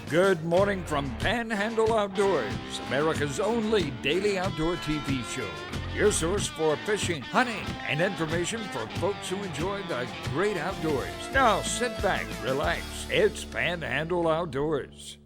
Good morning from Panhandle Outdoors, America's only daily outdoor TV show. Your source for fishing, hunting, and information for folks who enjoy the great outdoors. Now sit back, relax. It's Panhandle Outdoors.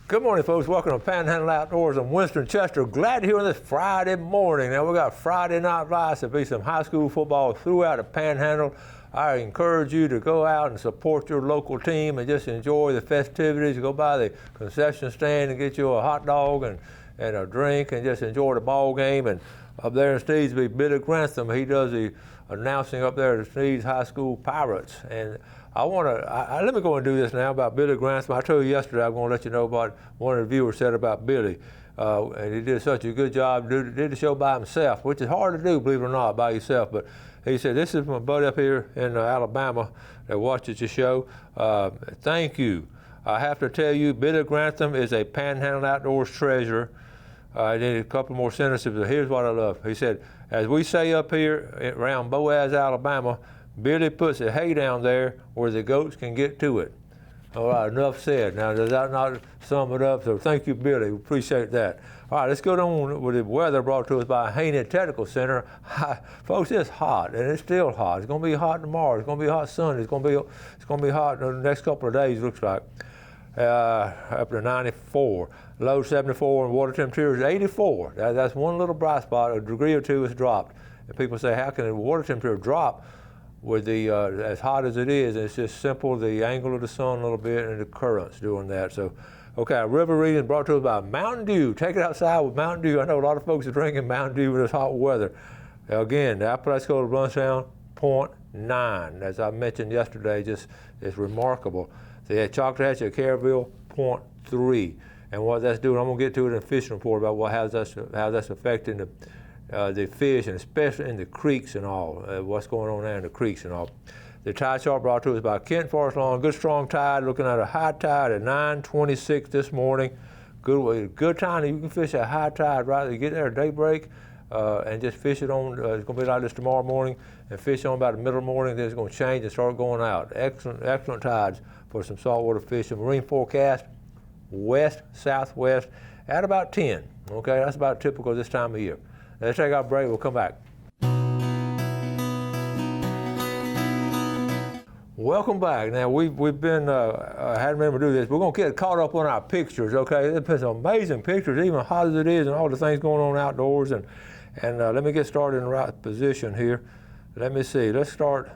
Good morning, folks. Welcome to Panhandle Outdoors. I'm Winston Chester. Glad to hear this Friday morning. Now, we got Friday night lights. There'll be some high school football throughout the Panhandle. I encourage you to go out and support your local team and just enjoy the festivities. Go by the concession stand and get you a hot dog and a drink and just enjoy the ball game. And up there in Sneedsby, Billy Grantham, he does the announcing up there at the Sneeds High School Pirates. And let me go and do this now about Billy Grantham. I told you yesterday I'm going to let you know about one of the viewers said about Billy. And he did such a good job, did the show by himself, which is hard to do, believe it or not, by yourself. But he said, this is my buddy up here in Alabama that watches your show. Thank you. I have to tell you, Billy Grantham is a Panhandle Outdoors treasure. I did a couple more sentences, but here's what I love. He said, as we say up here around Boaz, Alabama, Billy puts the hay down there where the goats can get to it. All right, enough said. Now, does that not sum it up? So thank you, Billy. We appreciate that. All right, let's go on with the weather brought to us by Haney Technical Center. Folks, it's hot, and it's still hot. It's going to be hot tomorrow. It's going to be hot Sunday. It's going to be hot the next couple of days, looks like. Up to 94. Low 74, and water temperature is 84. That's one little bright spot. A degree or two has dropped. And people say, how can the water temperature drop with the as hot as it is? It's just simple, the angle of the sun a little bit and the currents doing that. So, okay, our river reading brought to us by Mountain Dew. Take it outside with Mountain Dew. I know a lot of folks are drinking Mountain Dew with this hot weather. Again, the Apalachicola runs down 0.9. As I mentioned yesterday, just it's remarkable. The Choctahatchee at Caryville, 0.3. And what that's doing, I'm going to get to it in a fishing report about how that's affecting the fish, and especially in the creeks and all, what's going on there in the creeks and all. The tide chart brought to us by Kent Forest Lawn. Good strong tide, looking at a high tide at 9:26 this morning. Good time. You can fish at high tide, right? You get there at daybreak and just fish it on, it's going to be like this tomorrow morning, and fish on about the middle of the morning, then it's going to change and start going out. Excellent tides for some saltwater fishing. Marine forecast, west, southwest, at about 10. Okay, that's about typical this time of year. Let's take our break. We'll come back. Welcome back. Now, we've been, I hadn't remembered to do this. We're going to get caught up on our pictures, okay? There's been some amazing pictures, even hot as it is, and all the things going on outdoors. And let me get started in the right position here. Let me see. Let's start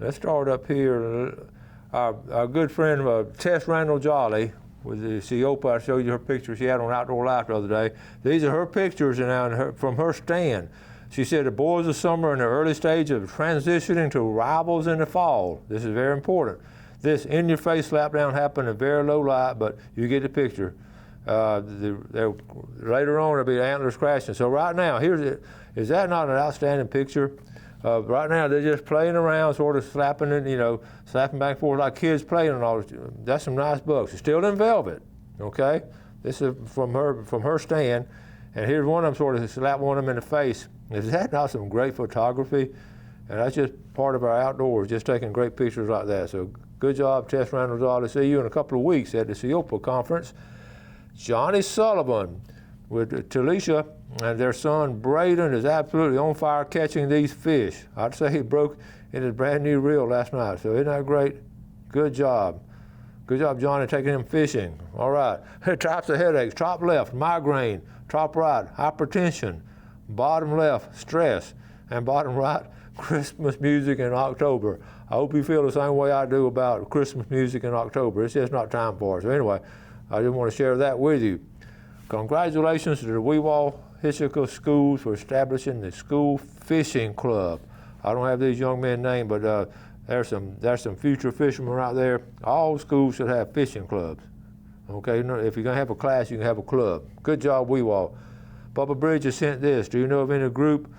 up here. Our good friend, Tess Randall Jolly, with the Siopa. I showed you her picture she had on Outdoor Life the other day. These are her pictures from her stand. She said the boys of summer in the early stage of transitioning to rivals in the fall. This is very important. This in-your-face slapdown happened in very low light, but you get the picture. Later on, there'll be antlers crashing. So right now, is that not an outstanding picture? Right now, they're just playing around, sort of slapping it, slapping back and forth like kids playing and all. That's some nice bucks. It's still in velvet, okay? This is from her stand. And here's one of them sort of slap one of them in the face. Is that not some great photography? And that's just part of our outdoors, just taking great pictures like that. So good job, Tess Randall. I'll see you in a couple of weeks at the Siopa conference. Johnny Sullivan with Talisha and their son Braden is absolutely on fire catching these fish. I'd say he broke in his brand new reel last night. So isn't that great? Good job. Good job, Johnny, taking him fishing. All right. Types of headaches: top left, migraine; top right, hypertension; bottom left, stress; and bottom right, Christmas music in October. I hope you feel the same way I do about Christmas music in October. It's just not time for it. So anyway, I just want to share that with you. Congratulations to the Weewalt-Hitchcock schools for establishing the school fishing club. I don't have these young men's names, but there's some future fishermen right there. All schools should have fishing clubs. Okay, if you're going to have a class, you can have a club. Good job, Weewalt. Bubba Bridges sent this. Do you know of any group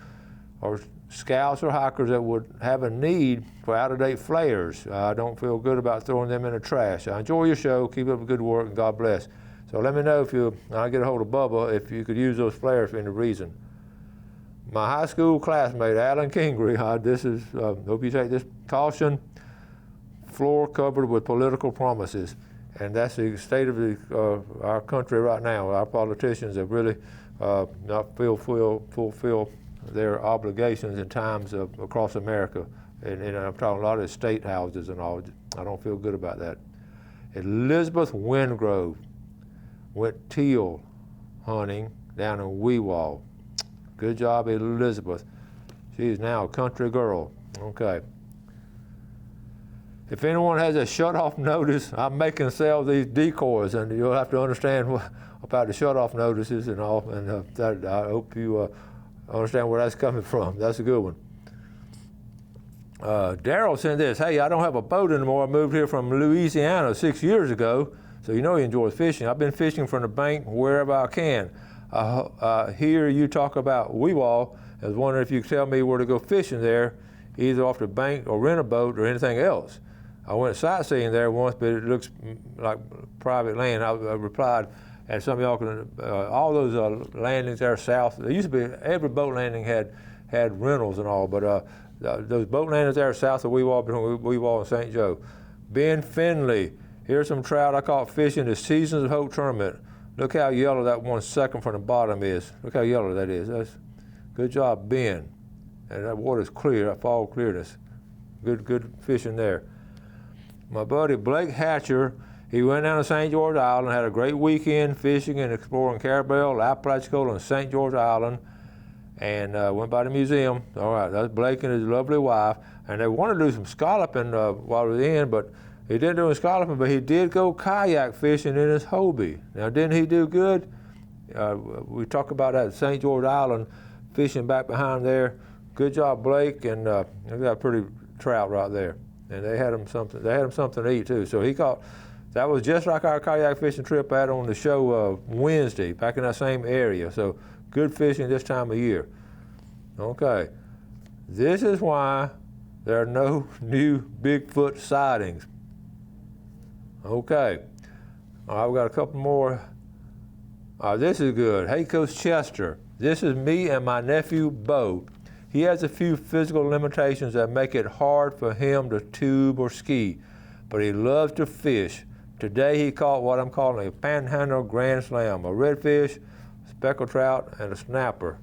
or scouts or hikers that would have a need for out-of-date flares? I don't feel good about throwing them in the trash. I enjoy your show. Keep up the good work, and God bless. So let me know if I'll get a hold of Bubba, if you could use those flares for any reason. My high school classmate, Alan Kingery, hope you take this: caution, floor covered with political promises. And that's the state of our country right now. Our politicians have really not fulfill their obligations in times across America. And I'm talking a lot of the state houses and all. I don't feel good about that. Elizabeth Wingrove went teal hunting down in Weewall. Good job, Elizabeth. She's now a country girl. Okay. If anyone has a shut-off notice, I'm making sell these decoys, and you'll have to understand about the shut-off notices and all, and I hope you understand where that's coming from. That's a good one. Daryl sent this, hey, I don't have a boat anymore. I moved here from Louisiana 6 years ago, so you know he enjoys fishing. I've been fishing from the bank wherever I can. I hear you talk about Weewall. I was wondering if you could tell me where to go fishing there, either off the bank or rent a boat or anything else. I went sightseeing there once, but it looks like private land. I replied, and some of y'all can, all those landings there south, there used to be, every boat landing had rentals and all, but those boat landings there south of Weewall, between Weewall and St. Joe. Ben Finley, here's some trout I caught fishing the Seasons of Hope tournament. Look how yellow that 1 second from the bottom is. Look how yellow that is. That's good job, Ben. And that water's clear, that fall clearness. Good fishing there. My buddy Blake Hatcher, he went down to St. George Island, had a great weekend fishing and exploring Carabel, Apalachicola, and St. George Island, and went by the museum. All right, that's Blake and his lovely wife, and they wanted to do some scalloping while we were in, but he didn't do any scalloping, but he did go kayak fishing in his Hobie. Now, didn't he do good? We talk about that St. George Island, fishing back behind there. Good job, Blake, and they got a pretty trout right there. And they had him something. They had him something to eat too. So he caught. That was just like our kayak fishing trip I had on the show Wednesday, back in that same area. So good fishing this time of year. Okay, this is why there are no new Bigfoot sightings. Okay, all right, we got a couple more. This is good. Hey, Coach Chester. This is me and my nephew Bo. He has a few physical limitations that make it hard for him to tube or ski, but he loves to fish. Today he caught what I'm calling a Panhandle Grand Slam, a redfish, speckled trout, and a snapper,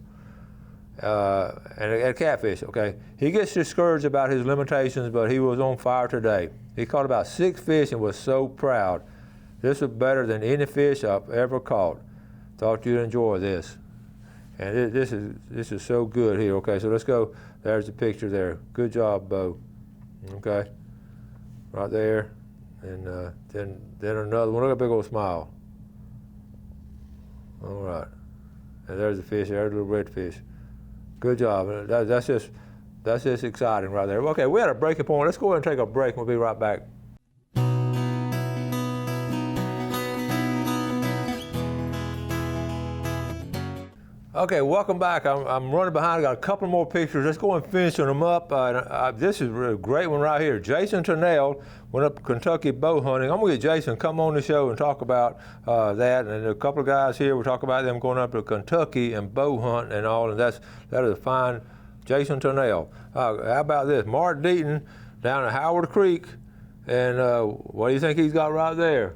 and a catfish, okay? He gets discouraged about his limitations, but he was on fire today. He caught about 6 fish and was so proud. This was better than any fish I've ever caught. Thought you'd enjoy this. And this is so good here. Okay, so let's go. There's the picture there. Good job, Bo. Okay, right there, and then another one. Look at that big old smile. All right, and there's the fish. There's a little red fish. Good job. That's just exciting right there. Okay, we had a breaking point. Let's go ahead and take a break. We'll be right back. Okay, welcome back. I'm running behind. I got a couple more pictures. Let's go and finish them up. This is a great one right here. Jason Turnell went up Kentucky bow hunting. I'm going to get Jason come on the show and talk about that. And a couple of guys here, we'll talk about them going up to Kentucky and bow hunt and all. And that is a fine Jason Turnell. How about this? Mark Deaton down at Howard Creek. And what do you think he's got right there?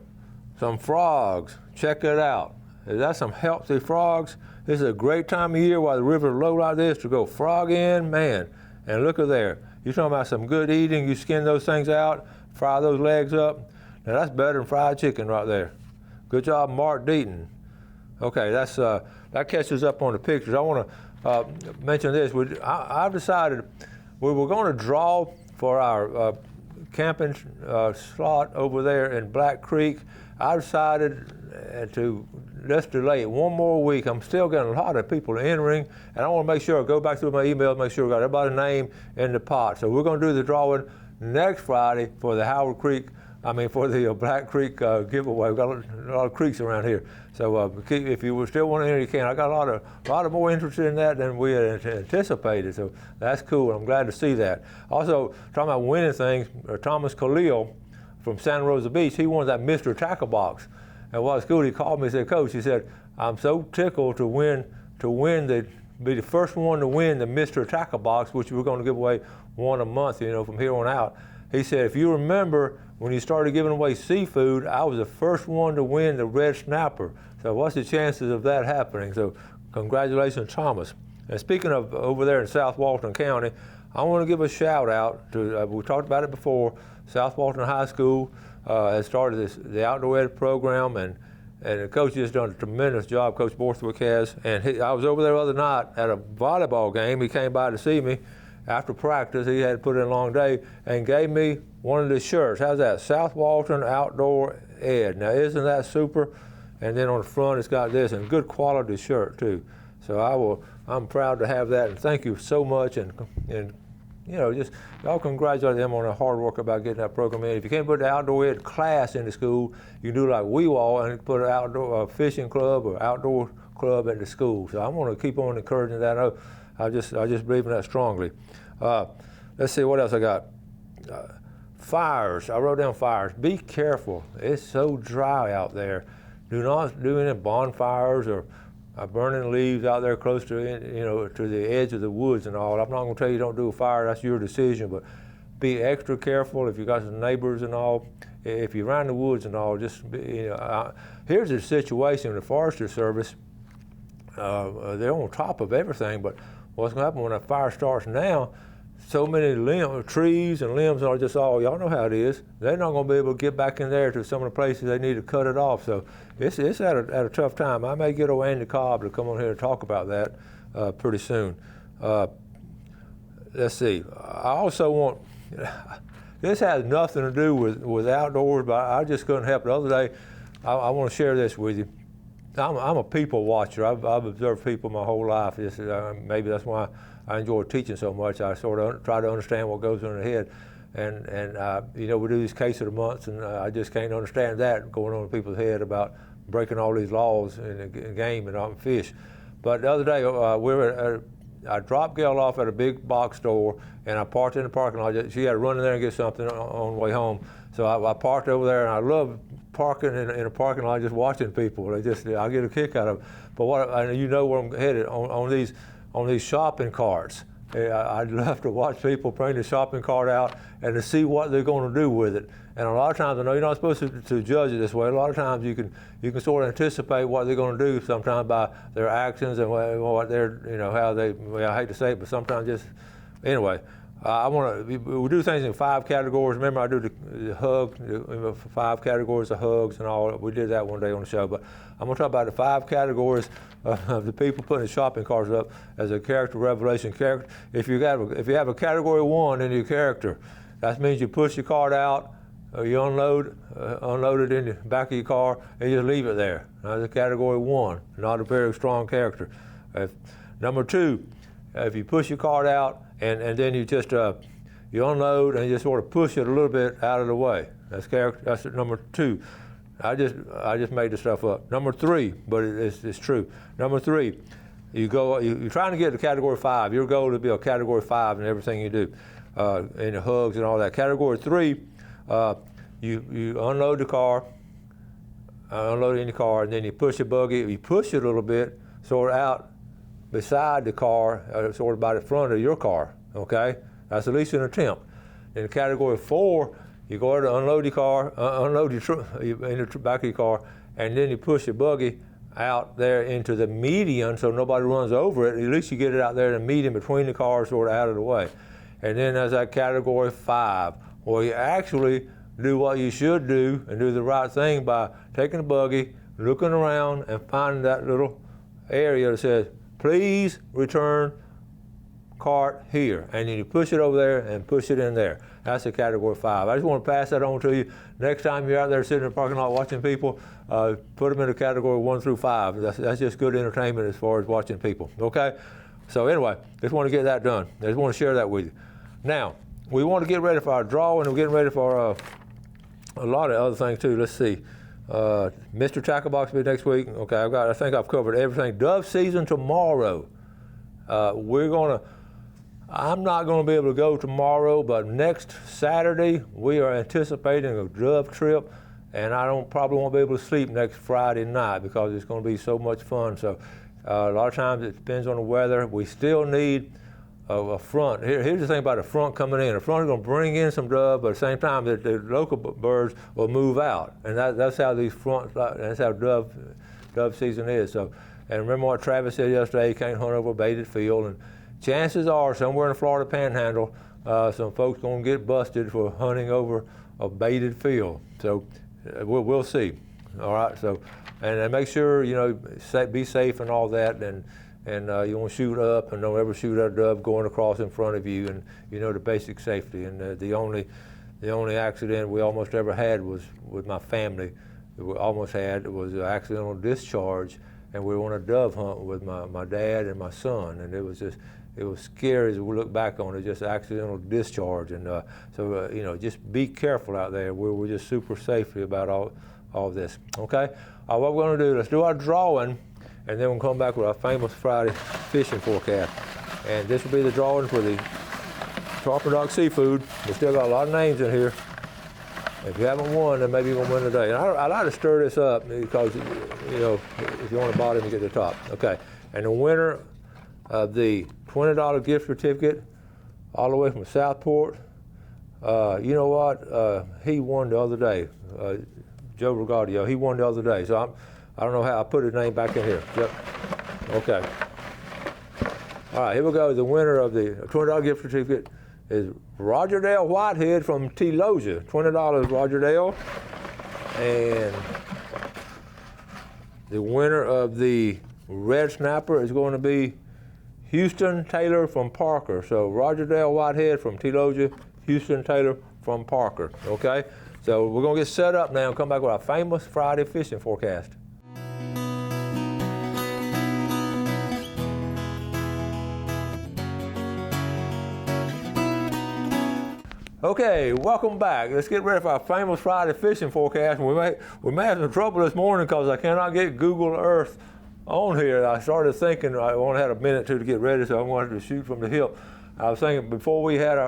Some frogs. Check it out. Is that some healthy frogs? This is a great time of year while the river is low like this to go frog in, man. And look at there. You're talking about some good eating. You skin those things out, fry those legs up. Now that's better than fried chicken right there. Good job, Mark Deaton. Okay, that catches up on the pictures. I want to mention this. I've decided we were going to draw for our camping slot over there in Black Creek. I decided to let's delay it one more week. I'm still getting a lot of people entering, and I want to make sure I go back through my emails, make sure I got everybody's name in the pot. So we're going to do the drawing next Friday for the for the Black Creek giveaway. We've got a lot of creeks around here. So if you still want to enter, you can. I got a lot of more interest in that than we had anticipated. So that's cool. I'm glad to see that. Also, talking about winning things, Thomas Khalil from Santa Rosa Beach, he won that Mr. Tackle Box. And while at school, he called me and said, Coach, he said, I'm so tickled to be the first one to win the Mr. Tackle Box, which we're going to give away one a month, from here on out. He said, if you remember when you started giving away seafood, I was the first one to win the red snapper. So what's the chances of that happening? So congratulations, Thomas. And speaking of over there in South Walton County, I want to give a shout out to, we talked about it before, South Walton High School has started the outdoor ed program, and the coach has done a tremendous job, Coach Borthwick has. And I was over there the other night at a volleyball game. He came by to see me after practice. He had put in a long day and gave me one of the shirts. How's that? South Walton Outdoor Ed. Now, isn't that super? And then on the front, it's got this, and good quality shirt too. So I'm proud to have that, and thank you so much. And just y'all congratulate them on their hard work about getting that program in. If you can't put the outdoor ed class into school, you can do like we all and put an outdoor fishing club or outdoor club into school. So I'm going to keep on encouraging that. I just believe in that strongly. Let's see what else I got. Fires. I wrote down fires. Be careful. It's so dry out there. Do not do any bonfires or burning leaves out there close to to the edge of the woods and all. I'm not going to tell you don't do a fire. That's your decision. But be extra careful if you got some neighbors and all. If you're around the woods and all, just here's the situation with the Forestry Service. They're on top of everything. But what's going to happen when a fire starts now? So many trees and limbs are just all, y'all know how it is. They're not going to be able to get back in there to some of the places they need to cut it off. So it's at a tough time. I may get old Andy Cobb to come on here and talk about that pretty soon. Let's see. I also want, this has nothing to do with outdoors, but I just couldn't help it. The other day, I want to share this with you. I'm a people watcher. I've observed people my whole life. Maybe that's why I enjoy teaching so much. I sort of try to understand what goes on in their head. And we do these case of the months, and I just can't understand that going on in people's head about breaking all these laws in the game and on fish. But the other day, I dropped Gail off at a big box store, and I parked in the parking lot. She had to run in there and get something on the way home. So I parked over there, and I love parking in a parking lot, just watching people. I get a kick out of it. But where I'm headed on these shopping carts. I'd love to watch people bring the shopping cart out and to see what they're going to do with it. And a lot of times, I know you're not supposed to judge it this way. A lot of times you can sort of anticipate what they're going to do sometimes by their actions and what they're, how they, I hate to say it, but sometimes anyway. We do things in 5 categories. Remember, I do the hug, 5 categories of hugs and all. We did that one day on the show. But I'm going to talk about the 5 categories of the people putting the shopping carts up as a character revelation. If you have a category 1 in your character, that means you push your cart out, you unload it in the back of your car, and you just leave it there. That's a category 1, not a very strong character. Number 2, if you push your cart out, and then you just you unload and you just sort of push it a little bit out of the way. That's number 2. I just made the stuff up. Number 3, but it's true. Number 3, you're trying to get to category 5. Your goal is to be a category 5 in everything you do, in the hugs and all that. Category 3, you unload the car, unload it in the car, and then you push the buggy. You push it a little bit, sort of out beside the car, sort of by the front of your car, okay? That's at least an attempt. In category 4, you go to unload your car, unload in the back of your car, and then you push your buggy out there into the median so nobody runs over it. At least you get it out there in the median between the cars, sort of out of the way. And then there's that category 5, where you actually do what you should do and do the right thing by taking the buggy, looking around, and finding that little area that says, please return cart here. And then you push it over there and push it in there. That's a category 5. I just want to pass that on to you. Next time you're out there sitting in the parking lot watching people, put them in a category 1 through 5. That's just good entertainment as far as watching people, okay? So anyway, just want to get that done. I just want to share that with you. Now, we want to get ready for our draw, and we're getting ready for a lot of other things too. Let's see. Mr. Tackle Box will be next week. Okay, I think I've covered everything. Dove season tomorrow. I'm not going to be able to go tomorrow, but next Saturday we are anticipating a dove trip, and I probably won't be able to sleep next Friday night because it's going to be so much fun. So a lot of times it depends on the weather. We still need a front. Here's the thing about a front coming in. A front is going to bring in some dove, but at the same time, the local birds will move out, and that's how these fronts. That's how dove season is. So, and remember what Travis said yesterday: you can't hunt over a baited field. And chances are, somewhere in the Florida Panhandle, some folks going to get busted for hunting over a baited field. So, we'll see. All right. So, and make sure be safe and all that, and you want to shoot up, and don't ever shoot at a dove going across in front of you, and the basic safety. And the only accident we almost ever had was with my family. We almost had was an accidental discharge, and we were on a dove hunt with my dad and my son, and it was scary as we look back on it, just accidental discharge. And so just be careful out there. We're just super safety about all this. Okay, what we're going to do? Let's do our drawing. And then we'll come back with our famous Friday fishing forecast. And this will be the drawing for the Tarpon Rock Seafood. We still got a lot of names in here. If you haven't won, then maybe you're going to win today. And I like to stir this up because, if you want the bottom, you get the top. Okay. And the winner of the $20 gift certificate all the way from Southport, you know what? He won the other day. Joe Regadio, he won the other day. So I don't know how I put his name back in here. Yep. Okay. All right, here we go. The winner of the $20 gift certificate is Roger Dale Whitehead from Telosia. $20, Roger Dale. And the winner of the red snapper is going to be Houston Taylor from Parker. So Roger Dale Whitehead from Telosia, Houston Taylor from Parker. Okay? So we're going to get set up now and come back with our famous Friday fishing forecast. Okay, welcome back. Let's get ready for our famous Friday fishing forecast. We may have some trouble this morning because I cannot get Google Earth on here. I started thinking I only had a minute to get ready, so I wanted to shoot from the hip. I was thinking before we had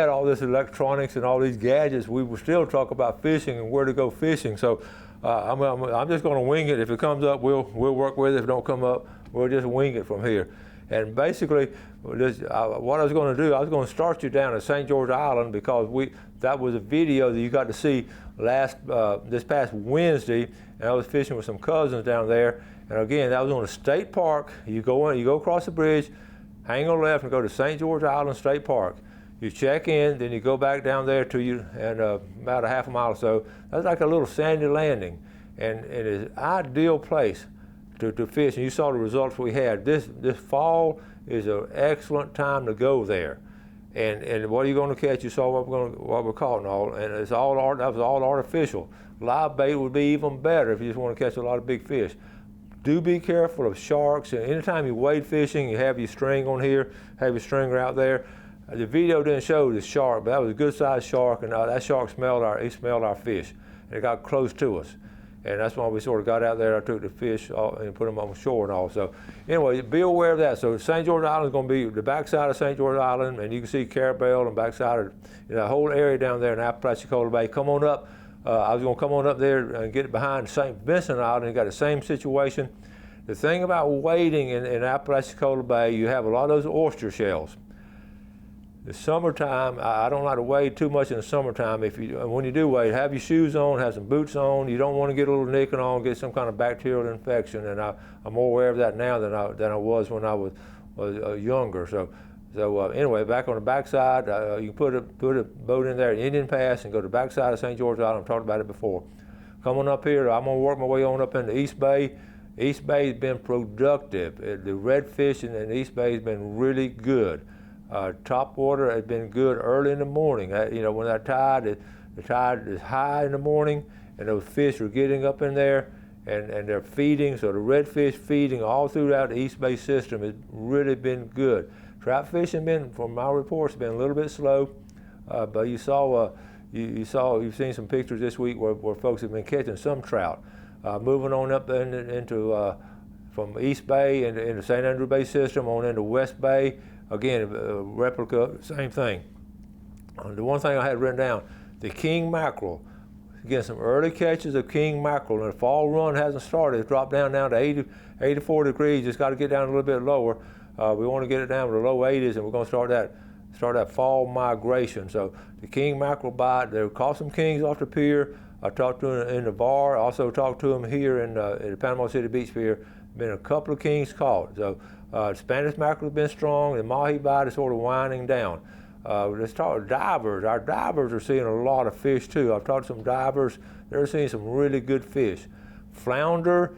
all this electronics and all these gadgets, we would still talk about fishing and where to go fishing. So I'm just going to wing it. If it comes up, we'll work with it. If it don't come up, we'll just wing it from here. And basically, what I was going to do, I was going to start you down at St. George Island because that was a video that you got to see this past Wednesday, and I was fishing with some cousins down there. And again, that was on a state park. You go across the bridge, hang on left, and go to St. George Island State Park. You check in, then you go back down there and about a half a mile or so. That's like a little sandy landing, and it is an ideal place to fish, and you saw the results we had. This fall is an excellent time to go there. And what are you going to catch? You saw what we're caught and all, and that was all artificial. Live bait would be even better if you just want to catch a lot of big fish. Do be careful of sharks. And anytime you wade fishing, you have your string on here, have your stringer out there. The video didn't show the shark, but that was a good sized shark, and that shark smelled our fish, and it got close to us. And that's why we sort of got out there. I took the fish and put them on shore and all. So anyway, be aware of that. So St. George Island is going to be the backside of St. George Island, and you can see Carabel and backside of the whole area down there in Apalachicola Bay. Come on up. I was going to come on up there and get behind St. Vincent Island. You got the same situation. The thing about wading in Apalachicola Bay, you have a lot of those oyster shells. The summertime, I don't like to wade too much in the summertime. When you do wade, have your shoes on, have some boots on. You don't want to get a little nicking on, get some kind of bacterial infection. And I'm more aware of that now than I was when I was younger. So anyway, back on the backside, you can put a boat in there at Indian Pass and go to the backside of St. George Island. I've talked about it before. Coming up here, I'm going to work my way on up into East Bay. East Bay has been productive. The redfish in East Bay has been really good. Top water has been good early in the morning. When the tide is high in the morning, and those fish are getting up in there, and they're feeding. So the redfish feeding all throughout the East Bay system has really been good. Trout fishing from my reports, been a little bit slow, but you've seen some pictures this week where folks have been catching some trout. Moving on up into from East Bay into St. Andrew Bay system on into West Bay. Again, replica, same thing. The one thing I had written down, the king mackerel. Again, some early catches of king mackerel, and the fall run hasn't started. It's dropped down to 84 degrees. Just got to get down a little bit lower. We want to get it down to the low 80s, and we're going to start that fall migration. So the king mackerel bite, they caught some kings off the pier. I talked to them in the bar. I also talked to them here in the Panama City Beach Pier. Been a couple of kings caught. So Spanish mackerel has been strong. The mahi bite is sort of winding down. Let's talk divers. Our divers are seeing a lot of fish too. I've talked to some divers. They're seeing some really good fish. Flounder,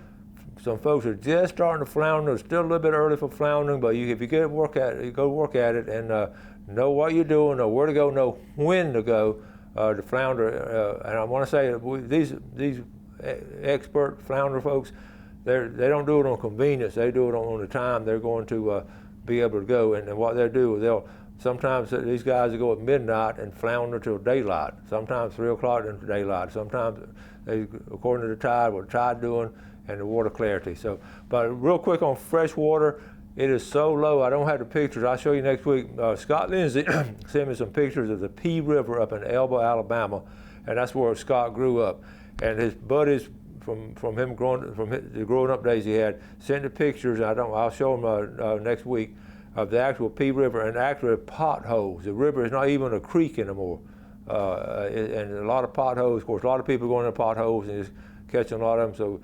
some folks are just starting to flounder. It's still a little bit early for floundering, but if you go work at it and know what you're doing, know where to go, know when to go. The flounder, and I want to say these expert flounder folks, they don't do it on convenience. They do it on the time they're going to be able to go. And what they'll do, sometimes these guys will go at midnight and flounder till daylight. Sometimes 3 o'clock into daylight. Sometimes according to the tide, what the tide doing and the water clarity. So, but real quick on freshwater. It is so low, I don't have the pictures. I'll show you next week. Scott Lindsay sent me some pictures of the Pea River up in Elba, Alabama, and that's where Scott grew up. And his buddies from the growing up days he had sent the pictures. I'll show them next week of the actual Pea River and actually potholes. The river is not even a creek anymore, and a lot of potholes. Of course, a lot of people going in potholes and just catching a lot of them, so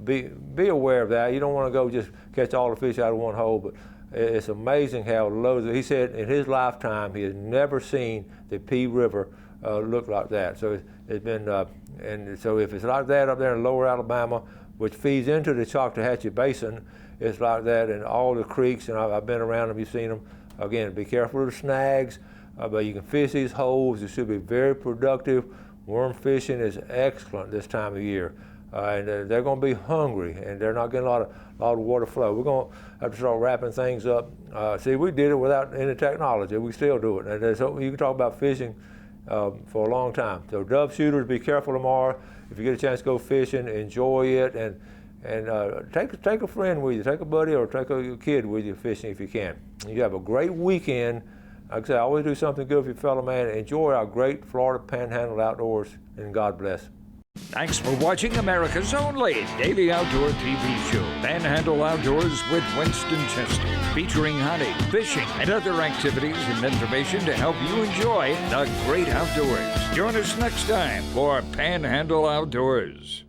be aware of that. You don't want to go just catch all the fish out of one hole, but it's amazing how low. He said in his lifetime he has never seen the Pea River look like that. So it's been, and so if it's like that up there in lower Alabama, which feeds into the Choctawhatchee Basin, it's like that in all the creeks, and I've been around them, you've seen them. Again, be careful of the snags, but you can fish these holes. It should be very productive. Worm fishing is excellent this time of year, and they're going to be hungry, and they're not getting a lot of water flow. We're going to have to start wrapping things up. See, we did it without any technology. We still do it. And so you can talk about fishing for a long time. So dove shooters, be careful tomorrow. If you get a chance to go fishing, enjoy it, and take a friend with you, take a buddy or take a kid with you fishing if you can. You have a great weekend. Like I say, always do something good for your fellow man. Enjoy our great Florida Panhandle outdoors, and God bless. Thanks for watching America's only daily outdoor TV show, Panhandle Outdoors with Winston Chester, featuring hunting, fishing, and other activities and information to help you enjoy the great outdoors. Join us next time for Panhandle Outdoors.